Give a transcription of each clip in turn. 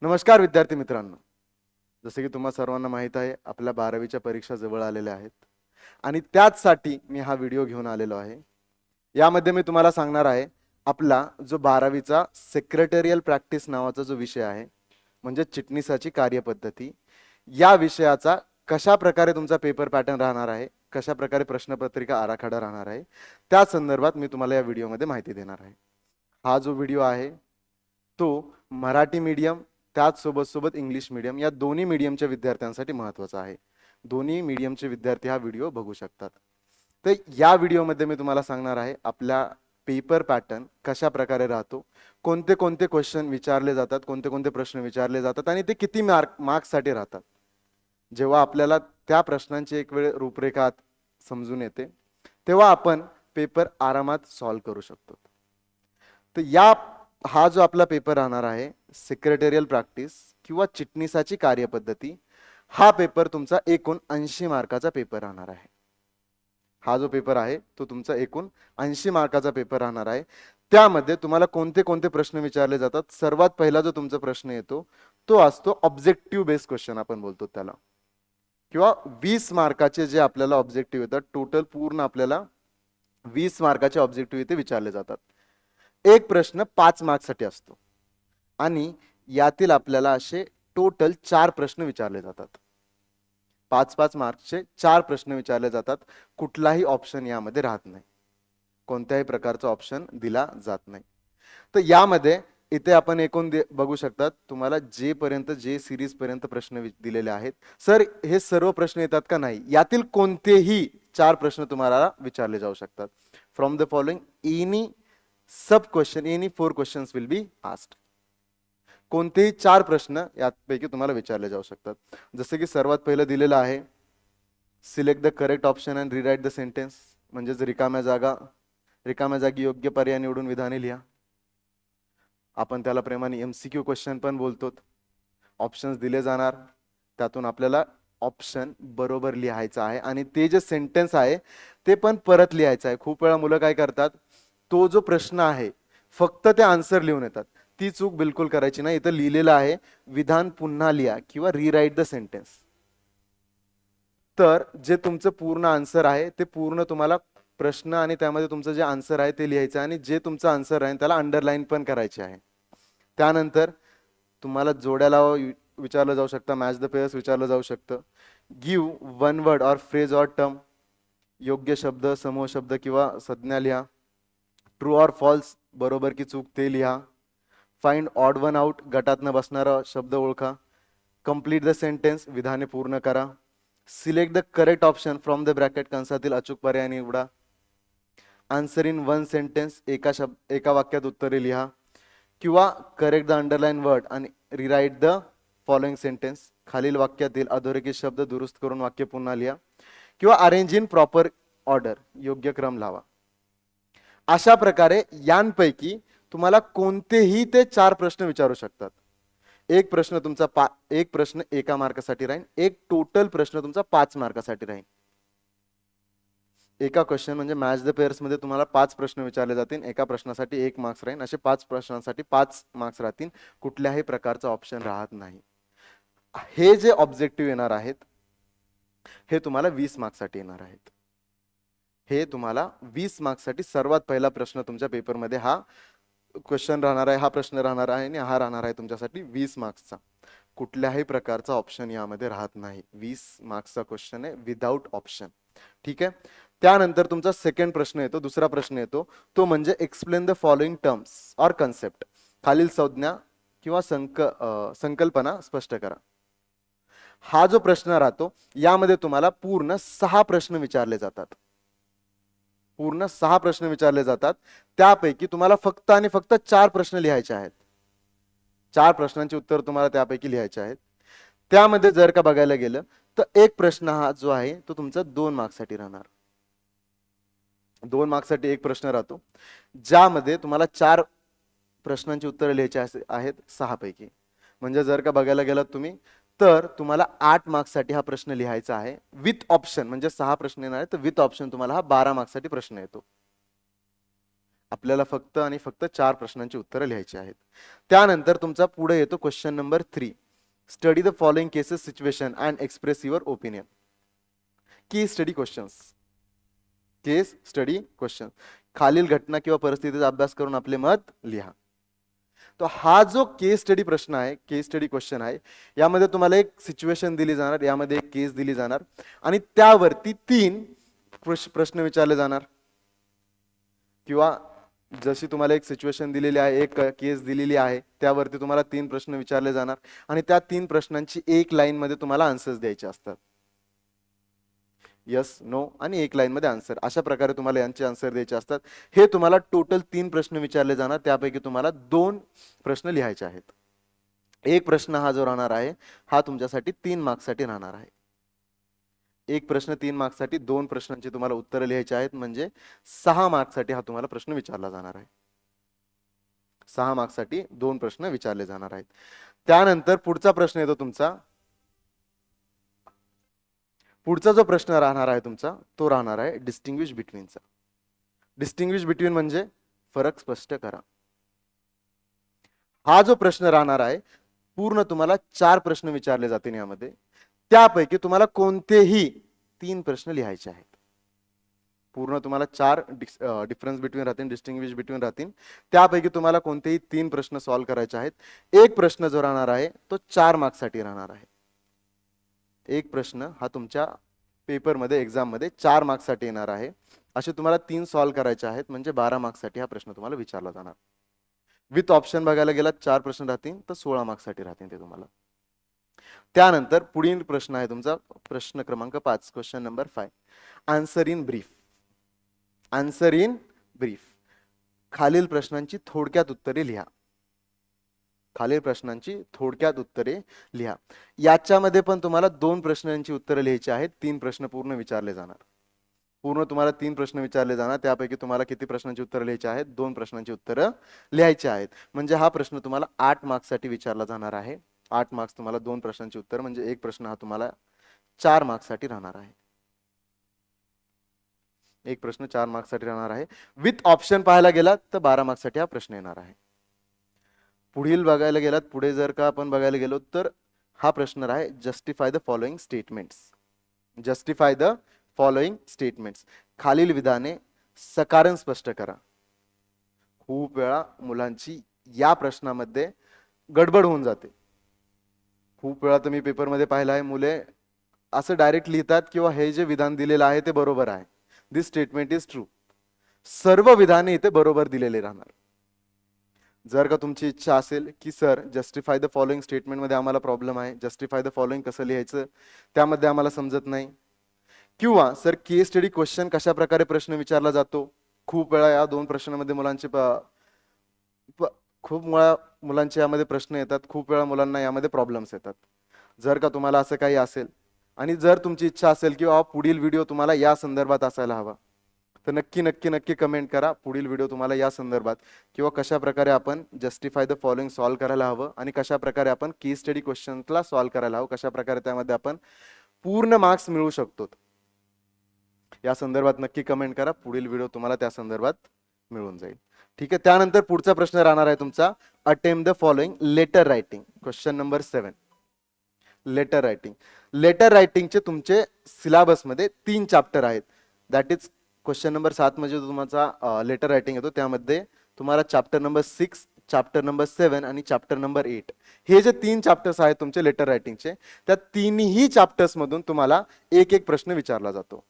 नमस्कार विद्यार्थी मित्रांनो. जसे की तुम्हा सर्वांना माहित आहे, आपल्या 12वीच्या परीक्षा जवळ आलेल्या आहेत आणि त्याचसाठी मी हा व्हिडिओ घेऊन आलेलो आहे. यामध्ये मी तुम्हाला सांगणार आहे आपला जो 12वीचा सेक्रेटरियल प्रॅक्टिस नावाचा जो विषय आहे, म्हणजे चिटणीसाची कार्यपद्धती, या विषयाचा कशा प्रकारे तुमचा पेपर पॅटर्न राहणार आहे, कशा प्रकारे प्रश्नपत्रिका आराखडा राहणार आहे, त्या संदर्भात मी तुम्हाला या व्हिडिओमध्ये माहिती देणार आहे. हा जो व्हिडिओ आहे तो मराठी मीडियम त्याच सोबत इंग्लिश मीडियम या दोन्ही मीडियमच्या विद्यार्थ्यांसाठी महत्त्वाचा आहे. दोन्ही मीडियमचे विद्यार्थी हा व्हिडिओ बघू शकतात. तर या व्हिडिओमध्ये मी तुम्हाला सांगणार आहे आपल्या पेपर पॅटर्न कशा प्रकारे राहतो, कोणते कोणते क्वेश्चन विचारले जातात, कोणते कोणते प्रश्न विचारले जातात आणि ते किती मार्क्ससाठी राहतात. जेव्हा आपल्याला त्या प्रश्नांची एक वेळ रूपरेखा समजून येते तेव्हा आपण पेपर आरामात सॉल्व्ह करू शकतो. तर हा जो आपला पेपर राहणार आहे सेक्रेटरियल प्रॅक्टिस किंवा चिटणीसाची कार्यपद्धती, हा पेपर तुमचा एकूण 80 मार्काचा पेपर राहणार आहे. हा जो पेपर आहे तो तुमचा एकूण 80 मार्काचा पेपर राहणार आहे. त्यामध्ये तुम्हाला कोणते कोणते प्रश्न विचारले जातात. सर्वात पहिला जो तुमचा प्रश्न येतो तो असतो ऑब्जेक्टिव्ह बेस्ड क्वेश्चन आपण बोलतो त्याला, किंवा 20 मार्काचे जे आपल्याला ऑब्जेक्टिव्ह येतात. टोटल पूर्ण आपल्याला 20 मार्काचे ऑब्जेक्टिव्ह इथे विचारले जातात. एक प्रश्न 5 मार्क्ससाठी असतो आणि यातील आपल्याला असे टोटल 4 प्रश्न विचारले जातात. 5-5 मार्क्सचे 4 प्रश्न विचारले जातात. कुठलाही ऑप्शन यामध्ये राहत नाही, कोणत्याही प्रकारचा ऑप्शन दिला जात नाही. तर यामध्ये इथे आपण एकूण बघू शकतात तुम्हाला जे सिरीज पर्यंत प्रश्न दिलेले आहेत. सर हे सर्व प्रश्न येतात का? नाही, यातील कोणतेही 4 प्रश्न तुम्हाला विचारले जाऊ शकतात. From the following any sub question, any 4 questions will be asked. कोणतेही 4 प्रश्न यापैकी तुम्हाला विचारले जाऊ शकतात. जसे की सर्वात पहिलं दिलेलं आहे select the correct option and rewrite the sentence, म्हणजेच रिकाम्या जागी योग्य पर्याय निवडून विधाने लिहा. आपण त्याला प्रेमाने MCQ क्वेश्चन पण बोलतो. ऑप्शन्स दिले जाणार, त्यातून आपल्याला ऑप्शन बरोबर लिहायचा आहे आणि ते जे सेंटेन्स आहे ते पण परत लिहायचं आहे. खूप वेळा मुलं काय करतात, तो जो प्रश्न आहे फक्त ते आन्सर लिहून येतात. ती चूक बिलकुल करायची नाही. इथं लिहिलेलं आहे विधान पुन्हा लिहा किंवा रिराईट द सेंटेन्स. तर जे तुमचं पूर्ण आन्सर आहे ते पूर्ण तुम्हाला प्रश्न आणि त्यामध्ये तुमचं जे आन्सर आहे ते लिहायचं आहे आणि जे तुमचं आन्सर आहे त्याला अंडरलाईन पण करायचे आहे. त्यानंतर तुम्हाला जोड्याला विचारलं जाऊ शकतं, मॅच द पेयर्स विचारलं जाऊ शकतं. Give one word or phrase or term, योग्य शब्द, समूह शब्द किंवा संज्ञा लिहा. ट्रू ऑर फॉल्स, बरोबर की चूक ते लिहा. फाइंड ऑड वन आउट, गटातनं बसणारा शब्द ओळखा. कंप्लीट द सेंटेन्स, विधाने पूर्ण करा. Select the correct option from the bracket, कंसातील अचूक पर्याय निवडा. आन्सर इन वन सेंटेन्स, एका वाक्यात उत्तरे लिहा. किंवा करेक्ट द अंडरलाइन वर्ड आणि रिराईट द फॉलोइंग सेंटेन्स, खालील वाक्यातील अधोरेखित शब्द दुरुस्त करून वाक्य पुन्हा लिहा. किंवा अरेंज इन प्रॉपर ऑर्डर, योग्य क्रम लावा. अशा प्रकारे यांपैकी तुम्हाला कोणतेही ते 4 प्रश्न विचारू शकतात. एक प्रश्न एका मार्कासाठी राहील, एक टोटल प्रश्न तुमचा 5 मार्कासाठी राहील. एका क्वेश्चन म्हणजे मॅच द पेअर्स मध्ये तुम्हाला 5 प्रश्न विचारले जातील. एका प्रश्नासाठी 1 मार्क्स राहील. असे 5 प्रश्नांसाठी 5 मार्क्स राहतील. कुठल्याही प्रकारचा ऑप्शन राहत नाही. हे जे ऑब्जेक्टिव्ह येणार आहेत हे तुम्हाला 20 मार्क्ससाठी येणार आहेत. हे तुम्हाला 20 मार्क्ससाठी सर्वात पहिला प्रश्न तुमच्या पेपरमध्ये हा क्वेश्चन राहणार आहे, हा प्रश्न राहणार आहे आणि हा राहणार आहे तुमच्यासाठी 20 मार्क्सचा. कुठल्याही प्रकारचा ऑप्शन यामध्ये राहत नाही. 20 मार्क्सचा क्वेश्चन आहे विदाउट ऑप्शन. ठीक आहे. त्यानंतर तुमचा सेकंड प्रश्न येतो, दुसरा प्रश्न येतो तो म्हणजे explain the following terms or concept, खालील संज्ञा किंवा संकल्पना स्पष्ट करा. हा जो प्रश्न राहतो यामध्ये तुम्हाला पूर्ण 6 प्रश्न विचारले जातात. पूर्ण 6 प्रश्न विचारले जातात. त्यापैकी तुम्हाला फक्त आणि फक्त 4 प्रश्न लिहायचे आहेत. 4 प्रश्नांची उत्तर तुम्हाला त्यापैकी लिहायचे आहेत. त्यामध्ये जर का बघायला गेलं तर एक प्रश्न हा जो आहे तो तुमचा 2 मार्क्ससाठी राहणार. 2 मार्क्ससाठी एक प्रश्न राहतो, ज्यामध्ये तुम्हाला 4 प्रश्नांची उत्तरे लिहायची आहेत 6 पैकी. म्हणजे जर का बघायला गेलात तुम्ही तर तुम्हाला 8 मार्क्ससाठी हा प्रश्न लिहायचा आहे विथ ऑप्शन. म्हणजे 6 प्रश्न येणार आहेत तर विथ ऑप्शन तुम्हाला हा 12 मार्क्ससाठी प्रश्न येतो. आपल्याला फक्त आणि फक्त 4 प्रश्नांची उत्तरं लिहायची आहेत. त्यानंतर तुमचा पुढे येतो question number 3. Study the following cases situation and express your opinion. Case study questions. Case study question. खालील घटना किंवा परिस्थितीचा अभ्यास करून आपले मत लिहा. तो हा जो केस स्टडी प्रश्न आहे, केस स्टडी क्वेश्चन आहे, यामध्ये तुम्हाला एक सिच्युएशन दिली जाणार, यामध्ये एक केस दिली जाणार आणि त्यावरती 3 प्रश्न विचारले जाणार. किंवा जशी तुम्हाला एक सिच्युएशन दिलेली आहे, एक केस दिलेली आहे, त्यावरती तुम्हाला 3 प्रश्न विचारले जाणार आणि त्या 3 प्रश्नांची एक लाईन मध्ये तुम्हाला आन्सर्स द्यायचे असतात. यस, नो आणि एक लाईन मध्ये आन्सर, अशा प्रकारे तुम्हाला यांचे आन्सर द्यायचे असतात. हे तुम्हाला टोटल 3 प्रश्न विचारले जाणार, त्यापैकी तुम्हाला 2 प्रश्न लिहायचे आहेत. एक प्रश्न हा जो राहणार आहे हा तुमच्यासाठी 3 मार्क्ससाठी राहणार आहे. एक प्रश्न 3 मार्क्ससाठी, 2 प्रश्नांची तुम्हाला उत्तरं लिहायची आहेत, म्हणजे 6 मार्क्ससाठी हा तुम्हाला प्रश्न विचारला जाणार आहे. 6 मार्क्ससाठी 2 प्रश्न विचारले जाणार आहेत. त्यानंतर पुढचा प्रश्न येतो तुमचा. पुढचा जो प्रश्न राहणार आहे तुमचा तो राहणार आहे डिस्टिंग्विश बिटवीनचा. डिस्टिंग्विश बिटवीन म्हणजे फरक स्पष्ट करा. हा जो प्रश्न राहणार आहे पूर्ण तुम्हाला 4 प्रश्न विचारले जातील यामध्ये. त्यापैकी तुम्हाला कोणतेही 3 प्रश्न लिहायचे आहेत. पूर्ण तुम्हाला 4 डिफरन्स बिटवीन राहतील, डिस्टिंग्विश बिटवीन राहतील, त्यापैकी तुम्हाला कोणतेही 3 प्रश्न सॉल्व्ह करायचे आहेत. एक प्रश्न जो राहणार आहे तो 4 मार्क्ससाठी राहणार आहे. एक प्रश्न हा तुमच्या पेपरमध्ये, एक्झाममध्ये 4 मार्क्ससाठी येणार आहे. असे तुम्हाला 3 सॉल्व्ह करायचे आहेत, म्हणजे 12 मार्क्ससाठी हा प्रश्न तुम्हाला विचारला जाणार. विथ ऑप्शन बघायला गेला 4 प्रश्न राहतील तर 16 मार्क्ससाठी राहतील ते तुम्हाला. त्यानंतर पुढील प्रश्न आहे तुमचा प्रश्न क्रमांक 5, question number 5. Answer in brief. Answer in brief. खालील प्रश्नांची थोडक्यात उत्तरे लिहा. खालील प्रश्नांची थोडक्यात उत्तरे लिहा. याच्यामध्ये पण तुम्हाला 2 प्रश्नांची उत्तरे लिहायची आहेत. 3 प्रश्न पूर्ण विचारले जाणार. पूर्ण तुम्हाला 3 प्रश्न विचारले जाणार, त्यापैकी तुम्हाला किती प्रश्नांची उत्तरं लिहायची आहेत? 2 प्रश्नांची उत्तरं लिहायची आहेत. म्हणजे हा प्रश्न तुम्हाला 8 मार्क्ससाठी विचारला जाणार आहे. 8 मार्क्स तुम्हाला 2 प्रश्नांची उत्तर, म्हणजे एक प्रश्न हा तुम्हाला 4 मार्क्ससाठी राहणार आहे. एक प्रश्न 4 मार्क्ससाठी राहणार आहे. विथ ऑप्शन पाहायला गेलात तर 12 मार्क्ससाठी हा प्रश्न येणार आहे. पुढील बघायला गेलात, पुढे जर का आपण बघायला गेलो तर हा प्रश्न आहे justify the following statements. Justify the following statements. खालील विधाने सकारण स्पष्ट करा. खूप वेळा मुलांची या प्रश्नामध्ये गडबड होऊन जाते. खूप वेळा तर मी पेपरमध्ये पाहिलं आहे, मुले असं डायरेक्ट लिहितात किंवा हे जे विधान दिलेलं आहे ते बरोबर आहे, दिस स्टेटमेंट इज ट्रू. सर्व विधाने इथे बरोबर दिलेले राहणार. जर का तुमची इच्छा असेल की sir justify the following statement मध्ये आम्हाला प्रॉब्लेम आहे, जस्टिफाय द फॉलोइंग कसं लिहायचं त्यामध्ये आम्हाला समजत नाही, किंवा सर केस स्टडी क्वेश्चन कशा प्रकारे प्रश्न विचारला जातो, खूप वेळा या 2 प्रश्नांमध्ये मुलांचे खूप वेळा मुलांचे यामध्ये प्रश्न येतात, खूप वेळा मुलांना यामध्ये प्रॉब्लेम्स येतात. जर का तुम्हाला असं काही असेल आणि जर तुमची इच्छा असेल की पुढील व्हिडिओ तुम्हाला या संदर्भात असायला हवा, तर नक्की नक्की नक्की कमेंट करा. पुढील व्हिडिओ तुम्हाला या संदर्भात किंवा कशा प्रकारे आपण जस्टिफाय द फॉलोइंग सॉल्व्ह करायला हवं आणि कशा प्रकारे आपण केस स्टडी क्वेश्चनला सॉल्व्ह करायला हवं, कशा प्रकारे त्यामध्ये आपण पूर्ण मार्क्स मिळवू शकतो, या संदर्भात नक्की कमेंट करा. पुढील व्हिडिओ तुम्हाला त्या संदर्भात मिळून जाईल. ठीक आहे. त्यानंतर पुढचा प्रश्न राहणार आहे तुमचा attempt the following letter writing. Question number 7. Letter writing. Letter रायटिंगचे तुमचे सिलेबसमध्ये 3 चॅप्टर आहेत. दॅट इज क्वेश्चन नंबर 7 म्हणजे तुमचा लेटर रायटिंग येतो, त्यामध्ये तुम्हाला चॅप्टर नंबर 6, चॅप्टर नंबर 7 आणि चॅप्टर नंबर 8 हे जे 3 चॅप्टर्स आहेत तुमचे लेटर रायटिंगचे, त्या तिन्ही चॅप्टर्स मधून तुम्हाला एक एक प्रश्न विचारला जातो.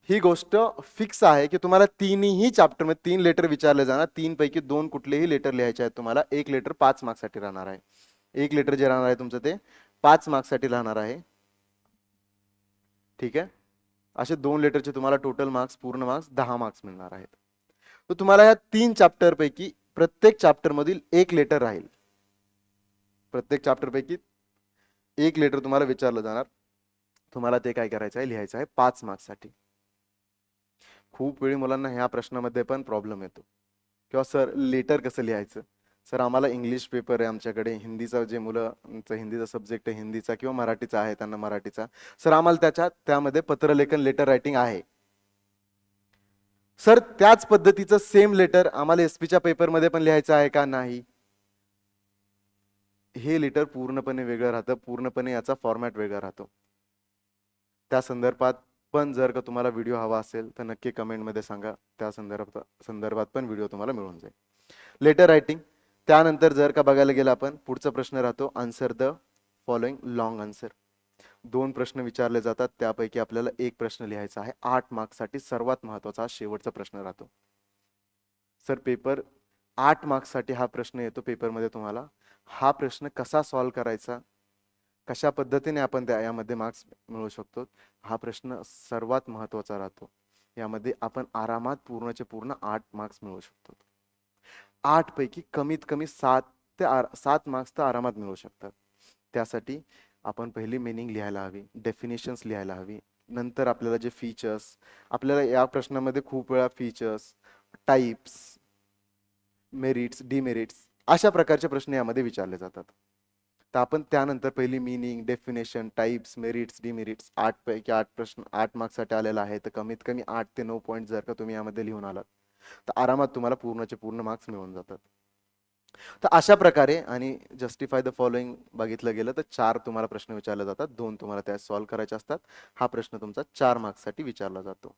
ही गोष्ट फिक्स आहे की तुम्हाला तिन्ही चॅप्टर मध्ये 3 लेटर विचारले जाणार. 3 पैकी 2 कुठलेही लेटर लिहायचे आहेत तुम्हाला. एक लेटर 5 मार्क्ससाठी राहणार आहे. एक लेटर जे राहणार आहे तुमचं ते 5 मार्क्ससाठी राहणार आहे. ठीक आहे. असे 2 लेटरचे तुम्हाला टोटल मार्क्स, पूर्ण मार्क्स 10 मार्क्स मिळणार आहेत. तर तुम्हाला या 3 चॅप्टर पैकी प्रत्येक चॅप्टर मधील एक लेटर राहील. प्रत्येक चॅप्टर पैकी एक लेटर तुम्हाला विचारलं जाणार. तुम्हाला ते काय करायचं आहे, लिहायचं आहे 5 मार्क्ससाठी. खूप वेळी मुलांना ह्या प्रश्नामध्ये पण प्रॉब्लेम येतो किंवा सर लेटर कसं लिहायचं, सर आम्हाला इंग्लिश पेपर आहे आमच्याकडे, हिंदीचा जे मुलं हिंदीचा सब्जेक्ट आहे हिंदीचा किंवा मराठीचा आहे त्यांना मराठीचा, सर आम्हाला त्यामध्ये पत्रलेखन लेटर रायटिंग आहे. सर त्याच पद्धतीचं सेम लेटर आम्हाला एसपीच्या पेपरमध्ये पण लिहायचं आहे का? नाही. हे लेटर पूर्णपणे वेगळं राहतं, पूर्णपणे याचा फॉर्मॅट वेगळा राहतो. त्या संदर्भात पण जर का तुम्हाला व्हिडिओ हवा असेल तर नक्की कमेंटमध्ये सांगा, त्या संदर्भात पण व्हिडिओ तुम्हाला मिळून जाईल. लेटर रायटिंग, त्यानंतर जर का बघायला गेलं आपण, पुढचा प्रश्न राहतो answer the following long answer. 2 प्रश्न विचारले जातात, त्यापैकी आपल्याला एक प्रश्न लिहायचा आहे. 8 मार्क्ससाठी सर्वात महत्वाचा शेवटचा प्रश्न राहतो. सर पेपर 8 मार्क्ससाठी हा प्रश्न येतो पेपरमध्ये तुम्हाला. हा प्रश्न कसा सॉल्व्ह करायचा, कशा पद्धतीने आपण यामध्ये मार्क्स मिळवू शकतो, हा प्रश्न सर्वात महत्वाचा राहतो. यामध्ये आपण आरामात पूर्णचे पूर्ण 8 मार्क्स मिळवू शकतो. 8 पैकी कमीत कमी 7 मार्क्स तर आरामात मिळू शकतात. त्यासाठी आपण पहिली मीनिंग लिहायला हवी, डेफिनेशन्स लिहायला हवी. नंतर आपल्याला जे फीचर्स, आपल्याला या प्रश्नामध्ये खूप वेळा फीचर्स, टाइप्स, मेरिट्स, डिमेरिट्स अशा प्रकारचे प्रश्न यामध्ये विचारले जातात. तर आपण त्यानंतर पहिली meaning, definition, types, merits, demerits 8 पैकी 8 प्रश्न 8 मार्क्ससाठी आलेला आहे. तर कमीत कमी 8 ते 9 पॉईंट जर का तुम्ही यामध्ये लिहून आलात तर आरामात तुम्हाला पूर्णचे पूर्ण मार्क्स मिळून जातात. तर अशा प्रकारे, आणि जस्टिफाय द फॉलोइंग बघितलं गेलं तर 4 तुम्हाला प्रश्न विचारले जातात, 2 तुम्हाला त्यात सॉल्व्ह करायचे असतात. हा प्रश्न तुमचा 4 मार्क्ससाठी विचारला जातो.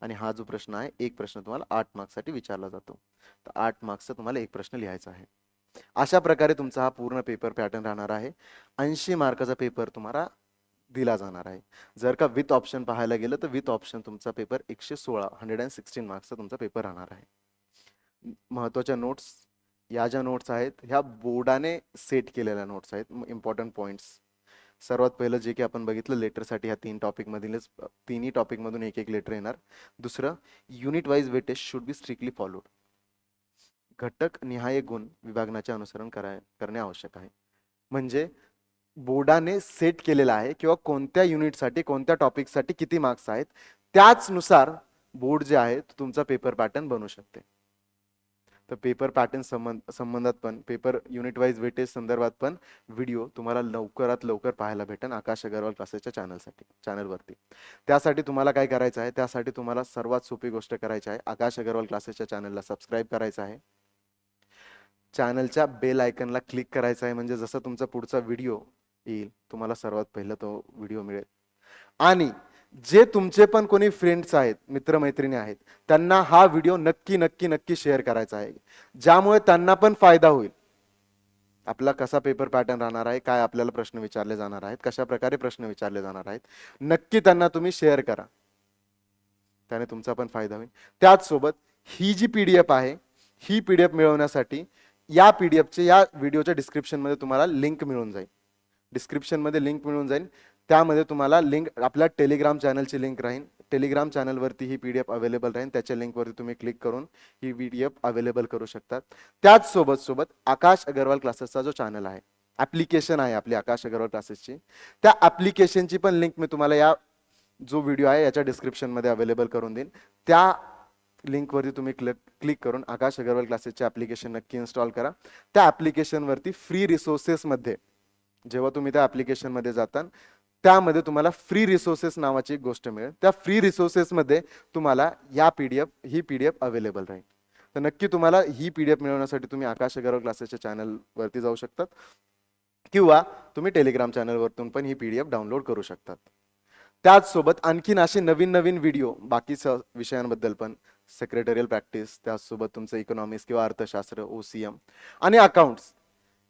आणि हा जो प्रश्न आहे, एक प्रश्न तुम्हाला 8 मार्क्ससाठी विचारला जातो. तर 8 मार्क्सचा तुम्हाला एक प्रश्न लिहायचा आहे. अशा प्रकारे तुमचा हा पूर्ण पेपर पॅटर्न राहणार आहे. 80 मार्काचा पेपर तुम्हाला दिला जाणार आहे. जर का विथ ऑप्शन पाहायला गेलं तर विथ ऑप्शन तुमचा पेपर 116 मार्क्सचा तुमचा पेपर राहणार आहे. महत्वाच्या नोट्स, या ज्या नोट्स आहेत ह्या बोर्डाने सेट केलेल्या नोट्स आहेत. इम्पॉर्टंट पॉइंट्स, सर्वात पहिलं जे की आपण बघितलं लेटरसाठी ह्या 3 टॉपिक मधीलच, तिन्ही टॉपिक मधून एक एक लेटर येणार. दुसरं, unit wise weightage should be strictly followed. घटक निहाय गुण विभागण्याचे अनुसरण करणे आवश्यक आहे. म्हणजे बोर्डाने सेट केलेला आहे किंवा कोणत्या युनिटसाठी कोणत्या टॉपिकसाठी किती मार्क्स आहेत, त्याचनुसार बोर्ड जे आहे तुमचा पेपर पॅटर्न बनू शकते. तर पेपर पॅटर्न संबंधात पण, पेपर युनिट वाईज वेटेज संदर्भात पण व्हिडिओ तुम्हाला लवकरात लवकर पाहायला भेटेल आकाश अगरवाल क्लासेसच्या चॅनलवरती. त्यासाठी तुम्हाला काय करायचं आहे, त्यासाठी तुम्हाला सर्वात सोपी गोष्ट करायची आहे, आकाश अगरवाल क्लासेसच्या चॅनलला सबस्क्राईब करायचं आहे. चॅनलच्या बेल आयकनला क्लिक करायचं आहे, म्हणजे जसं तुमचा पुढचा व्हिडिओ येईल तुम्हाला सर्वात पहिला तो व्हिडिओ मिळेल. आणि जे तुमचे पण कोणी फ्रेंड्स आहेत, मित्रमैत्रिणी आहेत, त्यांना हा व्हिडिओ नक्की नक्की नक्की शेअर करायचा आहे, ज्यामुळे त्यांना पण फायदा होईल. आपला कसा पेपर पॅटर्न राहणार आहे, काय आपल्याला प्रश्न विचारले जाणार आहेत, कशा प्रकारे प्रश्न विचारले जाणार आहेत, नक्की त्यांना तुम्ही शेअर करा, त्याने तुमचा पण फायदा होईल. त्याच सोबत ही जी पीडीएफ आहे, ही पीडीएफ मिळवण्यासाठी या पीडीएफचे या व्हिडिओच्या डिस्क्रिप्शन मध्ये तुम्हाला लिंक मिळून जाईल. डिस्क्रिप्शन मध्ये लिंक मिळून जाईल, त्यामध्ये तुम्हाला लिंक, आपल्या टेलिग्राम चॅनलची लिंक राहील. टेलिग्राम चॅनलवरती ही पीडीएफ अवेलेबल राहील, त्याच्या लिंकवरती तुम्ही क्लिक करून ही पीडीएफ अवेलेबल करू शकतात. त्याच सोबत आकाश अगरवाल क्लासेसचा जो चॅनल आहे, ऍप्लिकेशन आहे आपली आकाश अगरवाल क्लासेसची, त्या ऍप्लिकेशनची पण लिंक मी तुम्हाला या जो व्हिडिओ आहे याच्या डिस्क्रिप्शन मध्ये अवेलेबल करून देईन. त्या लिंकवरती तुम्ही क्लिक करून आकाश अगरवाल क्लासेसचे ऍप्लिकेशन नक्की इन्स्टॉल करा. त्या ऍप्लिकेशनवरती फ्री रिसोर्सेस मध्ये, जेव्हा तुम्ही त्या ऍप्लिकेशन मध्ये जाता त्यामध्ये तुम्हाला फ्री रिसोर्सेस नावाची एक गोष्ट मिळेल. त्या फ्री रिसोर्सेस मध्ये तुम्हाला ही पीडीएफ अवेलेबल राहील. तर नक्की तुम्हाला ही पीडीएफ मिळवण्यासाठी तुम्ही आकाश अगरवाल क्लासेसच्या चॅनल वरती जाऊ शकतात, किंवा तुम्ही टेलिग्राम चॅनल वरतून पण ही पीडीएफ डाउनलोड करू शकतात. त्याच सोबत आणखीन असे नवीन नवीन व्हिडिओ बाकी विषयांबद्दल पण, सेक्रेटरियल प्रॅक्टिस, त्याचसोबत तुमचं इकॉनॉमिक्स किंवा अर्थशास्त्र, ओसीएम आणि अकाउंट्स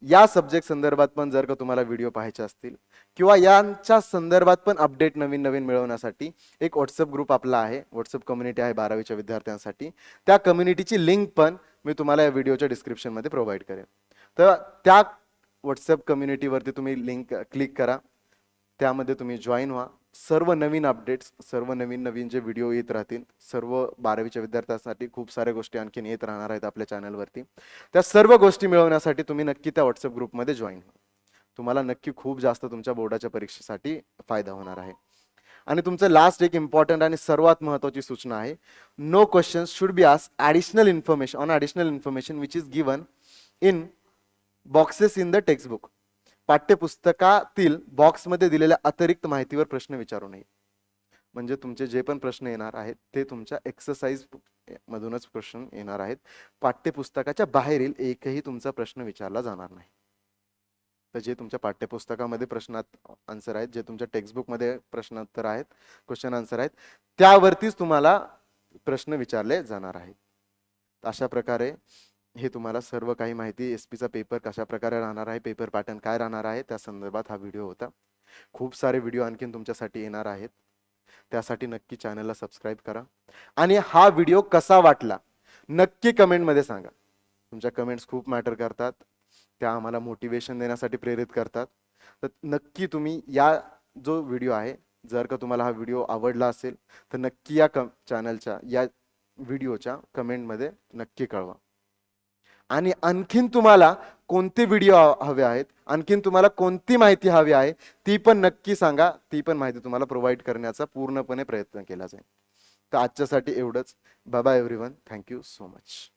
या सब्जेक्ट संदर्भात पण जर का तुम्हाला व्हिडिओ पाहायचे असतील, किंवा यांच्या संदर्भात पण अपडेट नवीन नवीन मिळवण्यासाठी एक व्हॉट्सअप ग्रुप आपला आहे, व्हॉट्सअप कम्युनिटी आहे 12वीच्या विद्यार्थ्यांसाठी. त्या कम्युनिटीची लिंक पण मी तुम्हाला या व्हिडिओच्या डिस्क्रिप्शन मध्ये प्रोव्हाइड करेन. तर त्या व्हॉट्सअप कम्युनिटीवरती तुम्ही लिंक क्लिक करा, त्यामध्ये तुम्ही जॉईन व्हा. सर्व नवीन अपडेट्स, सर्व नवीन नवीन जे व्हिडिओ येत राहतील, सर्व 12वीच्या विद्यार्थ्यांसाठी खूप साऱ्या गोष्टी आणखीन येत राहणार आहेत आपल्या चॅनलवरती. त्या सर्व गोष्टी मिळवण्यासाठी तुम्ही नक्की त्या व्हॉट्सअप ग्रुपमध्ये जॉईन व्हा. तुम्हाला नक्की खूप जास्त तुमच्या बोर्डाच्या परीक्षेसाठी फायदा होणार आहे. आणि तुमचं लास्ट एक इम्पॉर्टंट आणि सर्वात महत्त्वाची सूचना आहे, no questions should be asked additional information which is given in boxes in the textbook. पाठ्यपुस्तकातील बॉक्समध्ये दिलेल्या अतिरिक्त माहितीवर प्रश्न विचारू नये. म्हणजे तुमचे जे पण प्रश्न येणार आहेत ते तुमच्या एक्सरसाइज मधूनच प्रश्न येणार आहेत. पाठ्यपुस्तकाच्या बाहेरील एकही तुमचा प्रश्न विचारला जाणार नाही. तर जे तुमच्या पाठ्यपुस्तकामध्ये प्रश्नात आन्सर आहेत, जे तुमच्या टेक्स्टबुकमध्ये प्रश्नोत्तर आहेत, क्वेश्चन आन्सर आहेत, त्यावरतीच तुम्हाला प्रश्न विचारले जाणार आहेत. अशा प्रकारे हे तुम्हाला सर्व काही माहिती, एसपीचा पेपर कशा प्रकारे राहणार आहे, पेपर पॅटर्न काय राहणार आहे, त्या संदर्भात हा व्हिडिओ होता. खूप सारे व्हिडिओ आणखीन तुमच्यासाठी येणार आहेत. त्यासाठी नक्की चॅनलला सबस्क्राईब करा आणि हा व्हिडिओ कसा वाटला नक्की कमेंटमध्ये सांगा. तुमच्या कमेंट्स खूप मॅटर करतात, त्या आम्हाला मोटिवेशन देण्यासाठी प्रेरित करतात. तर नक्की तुम्ही या जो व्हिडिओ आहे, जर का तुम्हाला हा व्हिडिओ आवडला असेल तर नक्की या चॅनलच्या या व्हिडिओच्या कमेंटमध्ये नक्की कळवा. आणि आणखीन तुम्हाला कोणते व्हिडिओ हवे आहेत, आणखीन तुम्हाला कोणती माहिती हवी आहे ती पण नक्की सांगा. ती पण माहिती तुम्हाला प्रोव्हाइड करण्याचा पूर्णपणे प्रयत्न केला जाईल. तर आजच्यासाठी एवढंच. Bye bye everyone. Thank you so much.